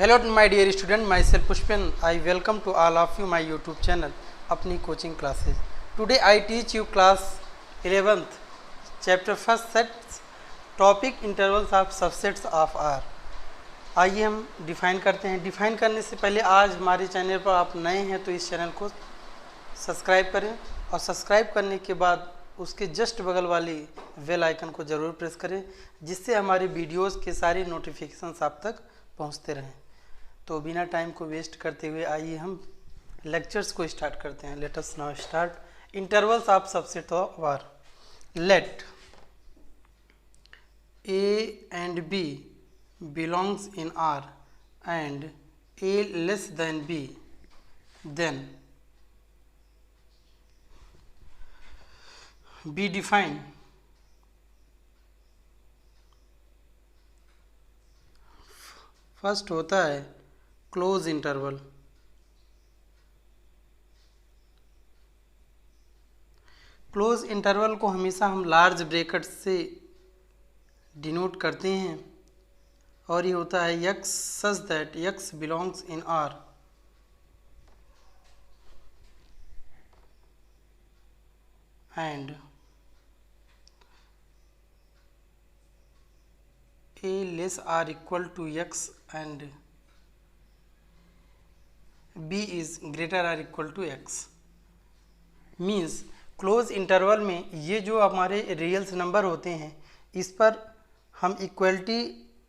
Hello my dear student, myself Pushpin. I welcome to all of you my YouTube channel, अपनी coaching classes. Today I teach you class 11th, chapter first sets, topic intervals of subsets of R. आइए हम define करते हैं. Define करने से पहले आज हमारे चैनल पर आप नए हैं तो इस चैनल को सब्सक्राइब करें और सब्सक्राइब करने के बाद उसके जस्ट बगल वाली बेल आइकन को ज़रूर प्रेस करें जिससे हमारे वीडियोस के सारे नोटिफिकेशंस आप तक पहुंचते रहें. तो बिना टाइम को वेस्ट करते हुए आइए हम लेक्चर्स को स्टार्ट करते हैं. Let us now start intervals of subset of R. Let A and B belongs in R and A less than B, then be defined. First होता है क्लोज इंटरवल. क्लोज इंटरवल को हमेशा हम large bracket से denote करते हैं और ये होता है x such that x belongs in R and A less or equal to x and B is greater or equal to x. Means close interval में ये जो हमारे रियल्स नंबर होते हैं इस पर हम इक्वलिटी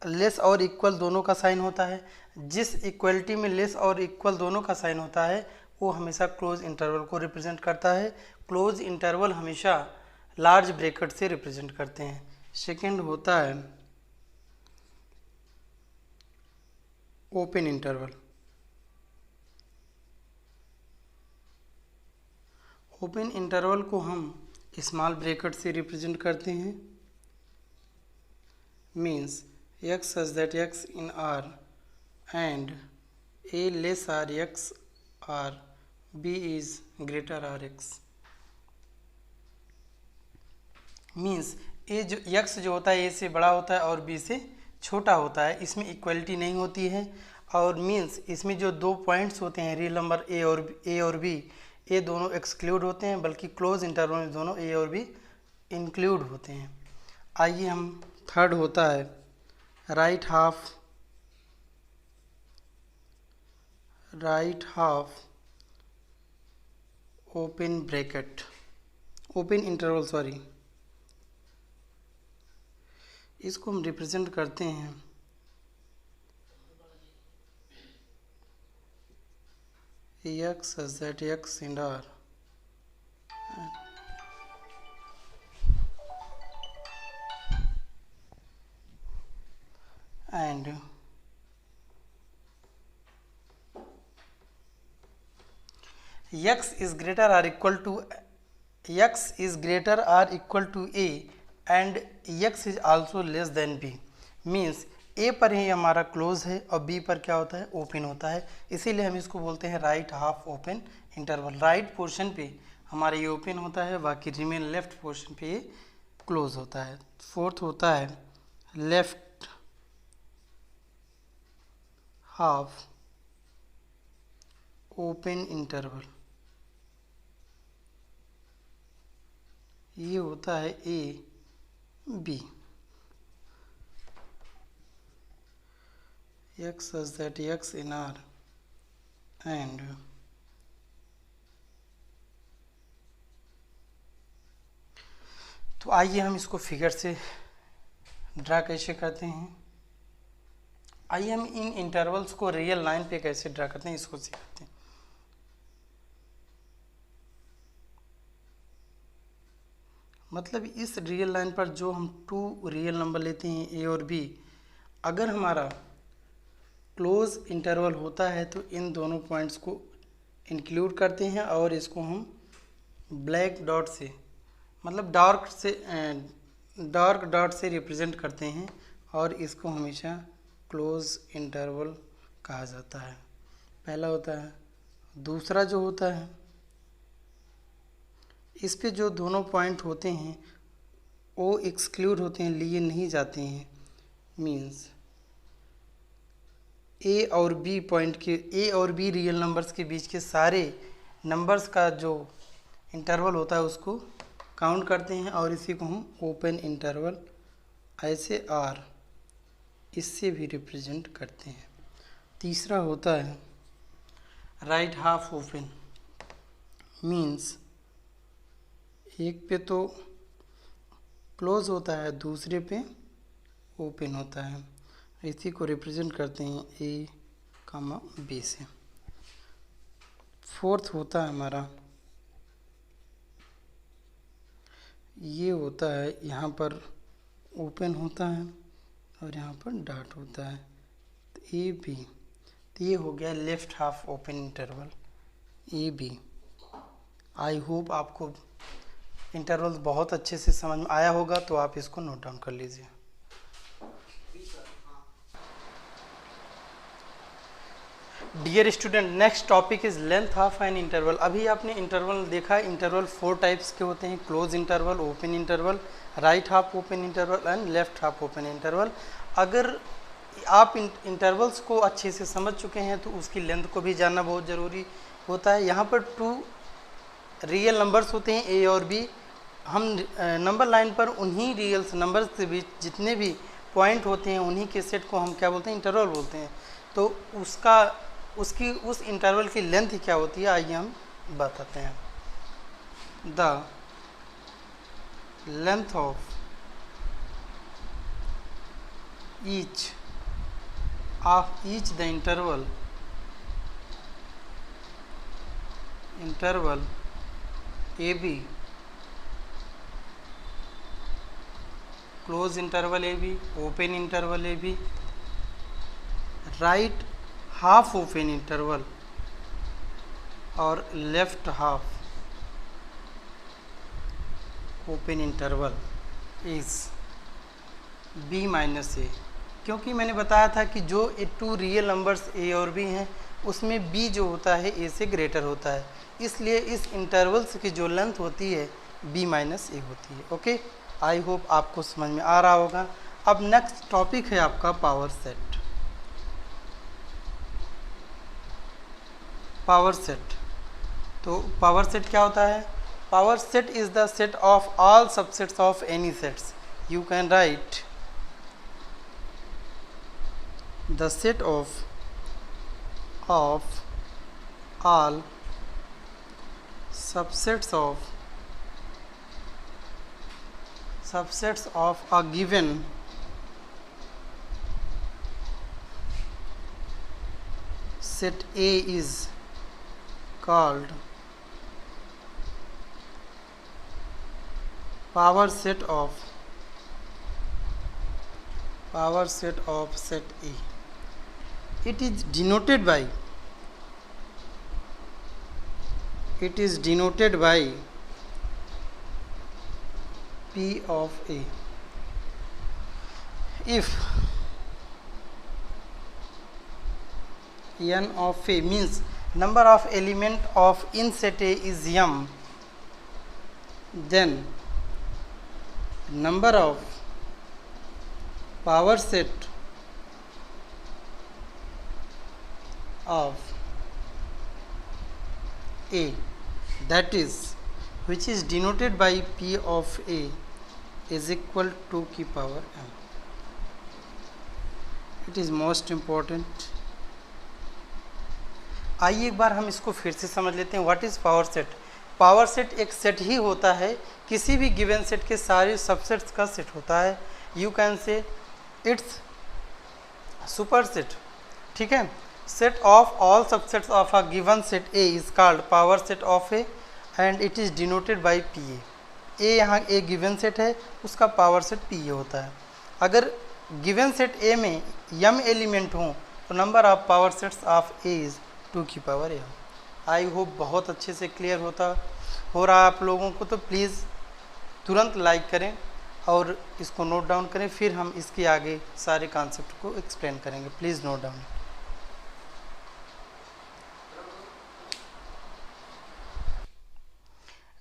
लेस और इक्वल दोनों का साइन होता है. जिस इक्वलिटी में लेस और इक्वल दोनों का साइन होता है वो हमेशा क्लोज इंटरवल को रिप्रेजेंट करता है. क्लोज इंटरवल हमेशा लार्ज ब्रैकेट से रिप्रेजेंट करते हैं. सेकंड होता है ओपन इंटरवल. ओपन इंटरवल को हम स्मॉल ब्रैकेट से रिप्रेजेंट करते हैं. Means x such that x in R and A less or x or B is greater or x. Means A जो x जो होता है a से बड़ा होता है और b से छोटा होता है. इसमें इक्वलिटी नहीं होती है और मीन्स इसमें जो दो पॉइंट्स होते हैं रियल नंबर a और b ये दोनों एक्सक्लूड होते हैं बल्कि क्लोज इंटरवल में दोनों a और b इंक्लूड होते हैं. आइए हम थर्ड होता है right half open interval sorry. इसको हम रिप्रेजेंट करते हैं x such that x in R and x is greater or equal to a and x is also less than b. Means a पर ही हमारा क्लोज है और b पर क्या होता है ओपन होता है. इसीलिए हम इसको बोलते हैं right half open interval. Right portion पे हमारा ये ओपन होता है बाकी रिमेन लेफ्ट पोर्शन पे ये क्लोज होता है. फोर्थ होता है लेफ्ट हाफ ओपन इंटरवल. ये होता है A B. x such that x in R and तो आइए हम इसको फिगर से ड्रा कैसे करते हैं. आइए हम इन इंटरवल्स को रियल लाइन पे कैसे ड्रा करते हैं इसको सीखते हैं. मतलब इस रियल लाइन पर जो हम टू रियल नंबर लेते हैं ए और बी, अगर हमारा क्लोज इंटरवल होता है तो इन दोनों पॉइंट्स को इंक्लूड करते हैं और इसको हम ब्लैक डॉट से मतलब डार्क डॉट से रिप्रेजेंट करते हैं और इसको हमेशा क्लोज इंटरवल कहा जाता है. पहला होता है. दूसरा जो होता है इस पे जो दोनों पॉइंट होते हैं वो एक्सक्लूड होते हैं, लिए नहीं जाते हैं. मीन्स ए और बी पॉइंट के, ए और बी रियल नंबर्स के बीच के सारे नंबर्स का जो इंटरवल होता है उसको काउंट करते हैं और इसी को हम ओपन इंटरवल ऐसे आर इससे भी रिप्रेजेंट करते हैं। तीसरा होता है राइट हाफ ओपन, मीन्स एक पे तो क्लोज होता है दूसरे पे ओपन होता है, इसी को रिप्रेजेंट करते हैं ए कामा बी से। फोर्थ होता है हमारा, ये होता है यहाँ पर ओपन होता है और यहाँ पर डॉट होता है, तो ए बी, तो ये हो गया left half open interval A B. I hope आपको इंटरवल बहुत अच्छे से समझ में आया होगा, तो आप इसको नोट डाउन कर लीजिए। Dear student, next topic is length of an interval. अभी आपने इंटरवल देखा, इंटरवल 4 टाइप्स के होते हैं, close interval, open interval, right half open interval and left half open interval. अगर आप इंटरवल्स को अच्छे से समझ चुके हैं तो उसकी लेंथ को भी जानना बहुत ज़रूरी होता है। यहाँ पर 2 रियल नंबर्स होते हैं ए और बी। हम नंबर लाइन पर उन्हीं रियल नंबर्स के बीच जितने भी पॉइंट होते हैं उन्हीं के सेट को हम क्या बोलते हैं, इंटरवल बोलते हैं। तो उस इंटरवल की लेंथ क्या होती है, आइए हम बताते हैं। The length of each the interval A B, close interval A B, open interval A B, right half open interval और left half open interval is B minus A. क्योंकि मैंने बताया था कि जो 2 रियल नंबर्स ए और बी हैं उसमें बी जो होता है ए से ग्रेटर होता है, इसलिए इस इंटरवल्स की जो लेंथ होती है बी माइनस ए होती है। ओके, आई होप आपको समझ में आ रहा होगा। अब नेक्स्ट टॉपिक है आपका पावर सेट। पावर सेट, तो पावर सेट क्या होता है? Power set is the set of all subsets of any sets. You can write the set of all subsets of a given set A is called power set of set A. It is denoted by P of A. If n of A means number of element of in set A is m, then number of power set of A, that is which is denoted by P of A, is equal to की power m. It is most important. आइए एक बार हम इसको फिर से समझ लेते हैं। What is power set? Power set एक सेट ही होता है, किसी भी गिवन सेट के सारे सबसेट्स का सेट होता है। You can say it's super set, ठीक है। Set of all subsets of a given set A is called power set of A and it is denoted by P A. A यहाँ A given set है, उसका power set P A होता है। अगर given set ए में m element हों तो number of power sets of A is 2 की पावर m। आई होप बहुत अच्छे से क्लियर हो रहा है आप लोगों को। तो प्लीज़ तुरंत लाइक करें और इसको नोट डाउन करें, फिर हम इसके आगे सारे कॉन्सेप्ट को एक्सप्लेन करेंगे। Please note down.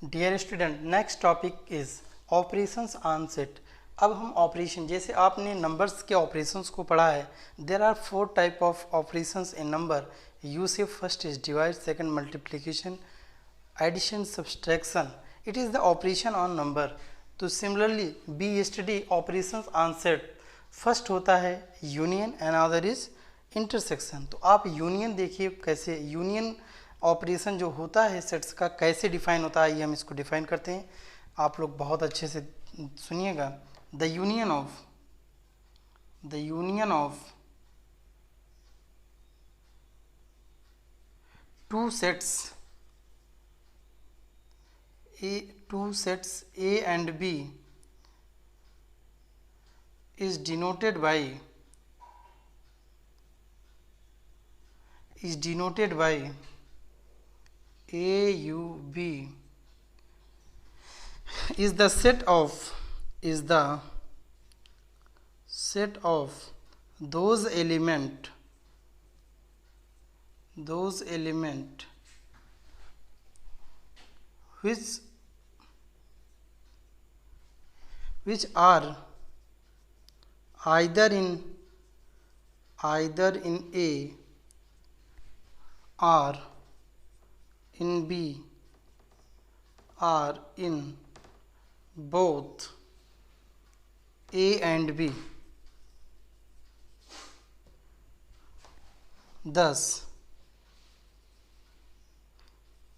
Dear student, next topic is operations on set. अब हम ऑपरेशन, जैसे आपने नंबर्स के ऑपरेशंस को पढ़ा है, there are 4 type of operations in number. You say first is divide, second multiplication, addition, subtraction, it is the operation on number. तो similarly be yesterday operations on set, first होता है union and other is intersection. तो आप union देखिए कैसे, union operation जो होता है सेट्स का कैसे डिफाइन होता है, ये हम इसको डिफाइन करते हैं। आप लोग बहुत अच्छे से सुनिएगा। The union of two sets A and B is denoted by AUB is the set of those element which are either in A or in B or in both A and B. Thus,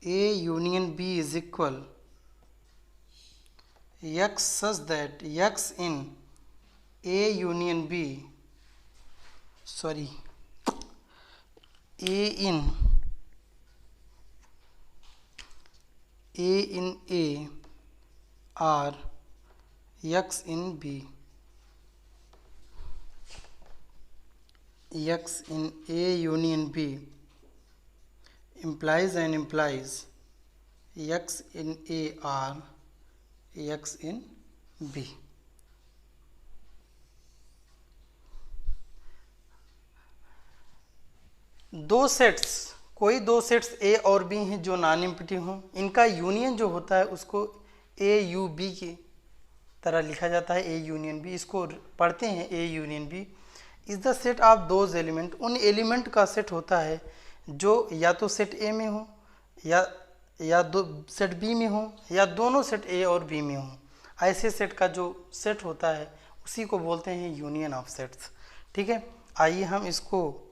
A union B is equal X such that X in A union B, A in A or X in B, X in A union B implies X in A or X in B. कोई दो sets A और B हैं जो non empty हों, इनका union जो होता है उसको A U B की तरह लिखा जाता है, A यूनियन B, इसको पढ़ते हैं A union B is the set of those element, उन एलिमेंट का सेट होता है जो या तो सेट A में हो या दो सेट B में हो या दोनों सेट A और B में हो। ऐसे सेट का जो सेट होता है उसी को बोलते हैं यूनियन ऑफ सेट्स। ठीक है, आइए हम इसको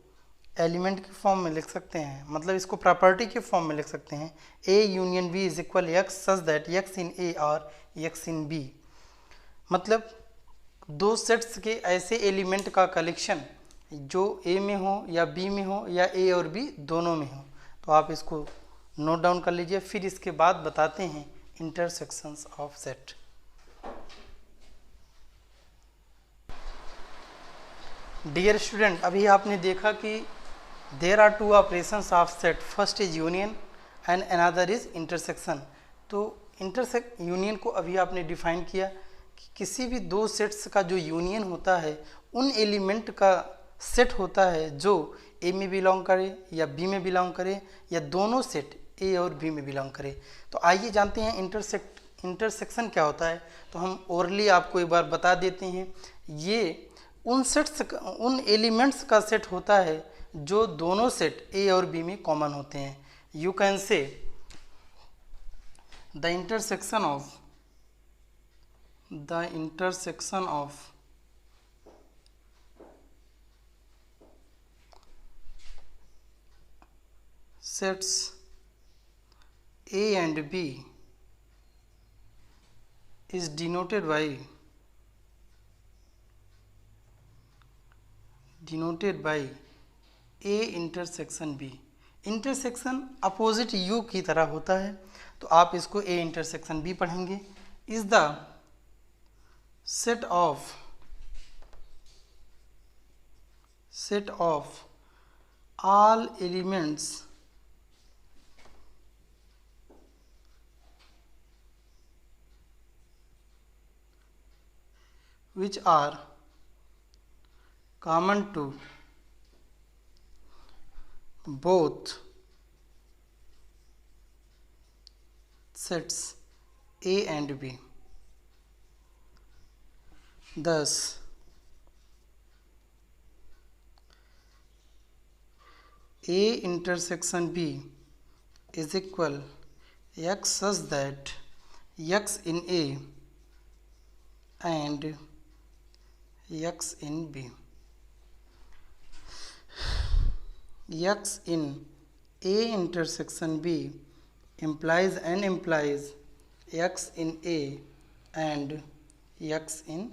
एलिमेंट के फॉर्म में लिख सकते हैं, मतलब इसको प्रॉपर्टी के फॉर्म में लिख सकते हैं। A union B is equal X such that X in A और X इन B, मतलब दो सेट्स के ऐसे एलिमेंट का कलेक्शन जो A में हो या B में हो या A और B दोनों में हो। तो आप इसको नोट डाउन कर लीजिए, फिर इसके बाद बताते हैं intersections of set. Dear student, अभी आपने देखा कि there are two operations of set, first is union and another is intersection. तो यूनियन को अभी आपने डिफाइन किया कि किसी भी दो सेट्स का जो यूनियन होता है उन एलिमेंट का सेट होता है जो A में बिलोंग करे या B में बिलोंग करे या दोनों सेट A और B में बिलोंग करे। तो आइए जानते हैं इंटरसेक्शन क्या होता है। तो हम ओरली आपको एक बार बता देते हैं, ये उन एलिमेंट्स का सेट होता है जो दोनों सेट A और B में कॉमन होते हैं। यू कैन से the intersection of sets A and B is denoted by A intersection B। Intersection opposite U की तरह होता है, तो आप इसको A इंटरसेक्शन B पढ़ेंगे। Is the set of all elements which are common to both sets A and B। thus A intersection B is equal x such that x in A and x in B. X in A intersection B implies x in A and x in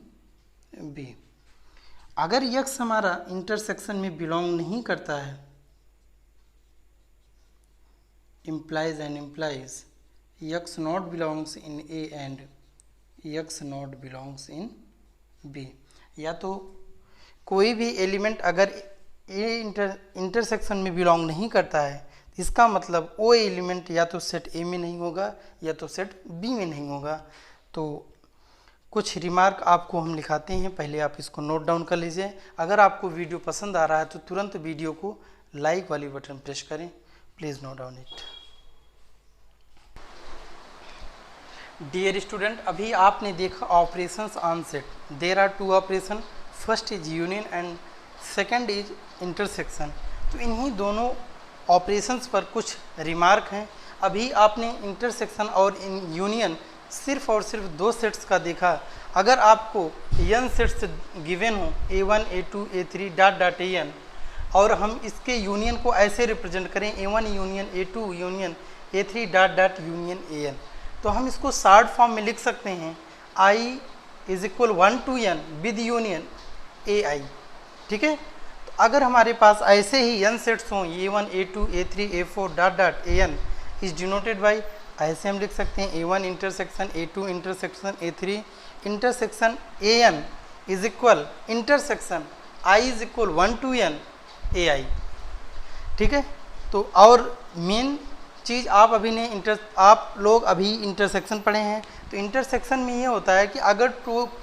B. अगर x हमारा intersection में belong नहीं करता है, implies x not belongs in A and x not belongs in B. या तो कोई भी एलिमेंट अगर ए इंटरसेक्शन में बिलोंग नहीं करता है, इसका मतलब वो एलिमेंट या तो सेट ए में नहीं होगा या तो सेट बी में नहीं होगा। तो कुछ रिमार्क आपको हम लिखाते हैं, पहले आप इसको नोट डाउन कर लीजिए। अगर आपको वीडियो पसंद आ रहा है तो तुरंत वीडियो को लाइक वाली बटन प्रेस करें। Please note down it. Dear student, अभी आपने देखा operations on set. There are two operation, first is union and second is intersection. तो इन्हीं दोनों ऑपरेशंस पर कुछ रिमार्क हैं। अभी आपने इंटरसेक्शन और यूनियन सिर्फ और सिर्फ दो सेट्स का देखा। अगर आपको n सेट्स गिवन हो a1 a2 a3 dot dot an और हम इसके यूनियन को ऐसे रिप्रेजेंट करें a1 union a2 union a3 dot dot union an, तो हम इसको शॉर्ट फॉर्म में लिख सकते हैं i is equal 1 to n with union ai। ठीक है, तो अगर हमारे पास ऐसे ही n सेट्स हों a1 a2 a3 a4 dot dot an is denoted by, ऐसे हम लिख सकते हैं a1 intersection a2 intersection a3 intersection an is equal intersection i is equal 1 to n ai। ठीक है, तो और मेन चीज़ आप लोग अभी इंटरसेक्शन पढ़े हैं, तो इंटरसेक्शन में ये होता है कि अगर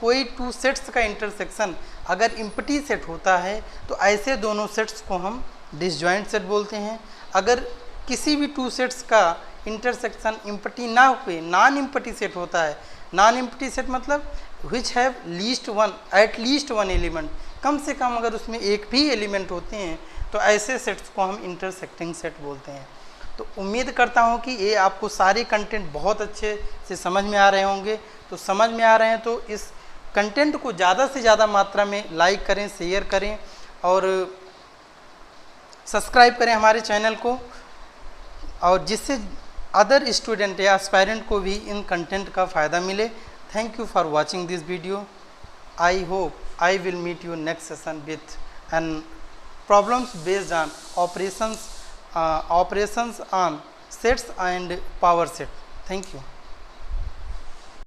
कोई टू सेट्स का इंटरसेक्शन अगर इम्पटी सेट होता है तो ऐसे दोनों सेट्स को हम डिसजॉइंट सेट बोलते हैं। अगर किसी भी टू सेट्स का इंटरसेक्शन इम्पटी ना हुए नॉन इम्पटी सेट होता है। नॉन इम्पटी सेट मतलब which have least one at least one element, कम से कम अगर उसमें एक भी एलिमेंट होते हैं तो ऐसे सेट्स को हम इंटरसेक्टिंग सेट बोलते हैं। तो उम्मीद करता हूँ कि ये आपको सारे कंटेंट बहुत अच्छे से समझ में आ रहे होंगे। तो समझ में आ रहे हैं तो इस कंटेंट को ज़्यादा से ज़्यादा मात्रा में लाइक करें, शेयर करें और सब्सक्राइब करें हमारे चैनल को, और जिससे अदर स्टूडेंट या एस्पायरेंट को भी इन कंटेंट का फ़ायदा मिले। Thank you for watching this video. I hope I will meet you next session with an problems based on operations on sets and power set. Thank you.